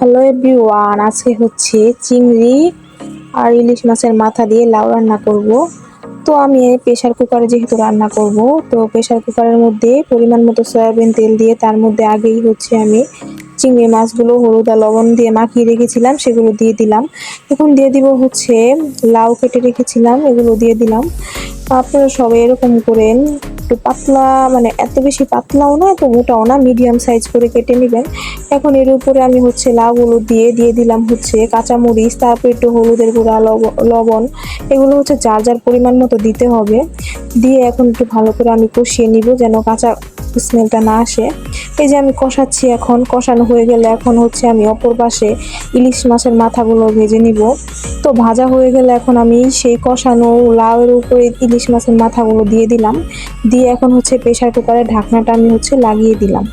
Hello everyone, আজকে হচ্ছে চিংড়ি আর ইলিশ মাছের মাথা দিয়ে লাউ রান্না করব। তো আমি প্রেসার কুকারে যেহেতু রান্না করব, তো প্রেসার কুকারের মধ্যে পরিমাণ মতো সয়াবিন তেল দিয়ে তার মধ্যে আগেই হচ্ছে আমি চিংড়ি মাছগুলো হলুদ আর লবণ দিয়ে মাখিয়ে রেখেছিলাম, সেগুলো দিয়ে দিলাম। এখন দিয়ে দিব হচ্ছে লাউ কেটে রেখেছিলাম, এগুলো দিয়ে দিলাম। আপনারা সবাই এরকম করেন, একটু পাতলা, মানে এত বেশি পাতলাও না এত মোটাও না, মিডিয়াম সাইজ করে কেটে নেবেন। এখন এর উপরে আমি হচ্ছে লাউগুলো দিয়ে দিলাম হচ্ছে কাঁচামরিচ, তারপর একটু হলুদের গুঁড়া, লবণ, এগুলো হচ্ছে যার যার পরিমাণ মতো দিতে হবে। দিয়ে এখন একটু ভালো করে আমি কষিয়ে নিব যেন কাঁচা স্মেলটা না আসে। এই যে আমি কষাচ্ছি, এখন কষানো হয়ে গেলে এখন হচ্ছে আমি অপর পাশে ইলিশ মাছের মাথাগুলো ভেজে নিব। তো ভাজা হয়ে গেলে এখন আমি সেই কষানো লাউয়ের উপরে ইলিশ মাছের মাথাগুলো দিয়ে দিলাম। দিয়ে এখন হচ্ছে প্রেসার কুকারের ঢাকনাটা আমি হচ্ছে লাগিয়ে দিলাম।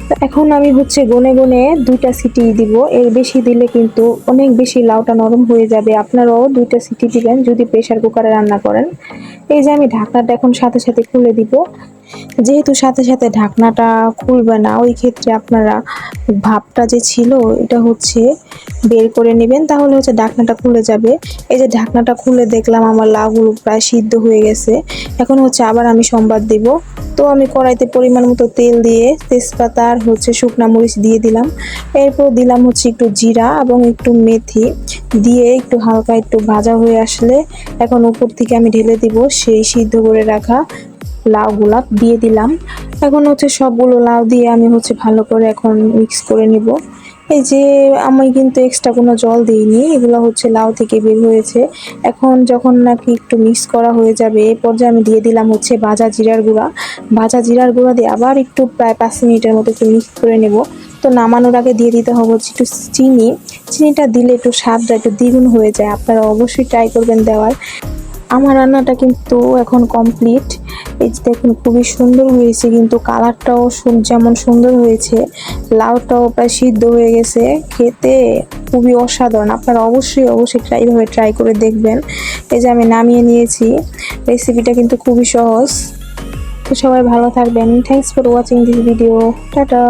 তো এখন আমি হচ্ছে গনে গনে 2টা সিটি দিব, এর বেশি দিলে কিন্তু অনেক বেশি লাউটা নরম হয়ে যাবে। আপনারাও 2টা সিটি দিবেন যদি প্রেসার কুকারে রান্না করেন। এই যে আমি ঢাকনাটা এখন সাথে সাথে খুলে দিব। যেহেতু সাথে সাথে ঢাকনাটা খুলবে না, ওই ক্ষেত্রে আপনারা ভাপটা যে ছিল এটা হচ্ছে বের করে নেবেন, তাহলে হচ্ছে ঢাকনাটা খুলে যাবে। এই যে ঢাকনাটা খুলে দেখলাম আমার লাউগুলো প্রায় সিদ্ধ হয়ে গেছে। এখন হচ্ছে আবার আমি সম্বাদ দিব। তো আমি কড়াইতে পরিমাণ মতো তেল দিয়ে তেজপাতা আর হচ্ছে শুকনা মরিচ দিয়ে দিলাম। এরপর দিলাম হচ্ছে একটু জিরা এবং একটু মেথি, দিয়ে একটু হালকা একটু ভাজা হয়ে আসলে এখন উপর থেকে আমি ঢেলে দিব সেই সিদ্ধ করে রাখা লাউগুলা দিয়ে দিলাম। এখন হচ্ছে সবগুলো লাউ দিয়ে আমি হচ্ছে ভালো করে এখন মিক্স করে নিব। এই যে আমি কিন্তু এক্সট্রা কোনো জল দিইনি, এগুলো হচ্ছে লাউ থেকে বের হয়েছে। এখন যখন নাকি একটু মিক্স করা হয়ে যাবে, এই পর্যায়ে আমি দিয়ে দিলাম হচ্ছে ভাজা জিরার গুঁড়া। ভাজা জিরার গুঁড়া দিয়ে আবার একটু প্রায় 5 মিনিটের মতো একটু মিক্স করে নেব। তো নামানোর আগে দিয়ে দিতে হবে হচ্ছে একটু চিনি। চিনিটা দিলে একটু স্বাদটা একটু দ্বিগুণ হয়ে যায়, আপনারা অবশ্যই ট্রাই করবেন দেওয়ার। আমার রান্নাটা কিন্তু এখন কমপ্লিট। এই যে দেখুন খুবই সুন্দর হয়েছে, কিন্তু কালারটাও যেমন সুন্দর হয়েছে, লাউটাও প্রায় সিদ্ধ হয়ে গেছে, খেতে খুবই অসাধারণ। আপনারা অবশ্যই অবশ্যই এইভাবে ট্রাই করে দেখবেন। এই যে আমি নামিয়ে নিয়েছি, রেসিপিটা কিন্তু খুবই সহজ। তো সবাই ভালো থাকবেন। Thanks for watching this video. Tata.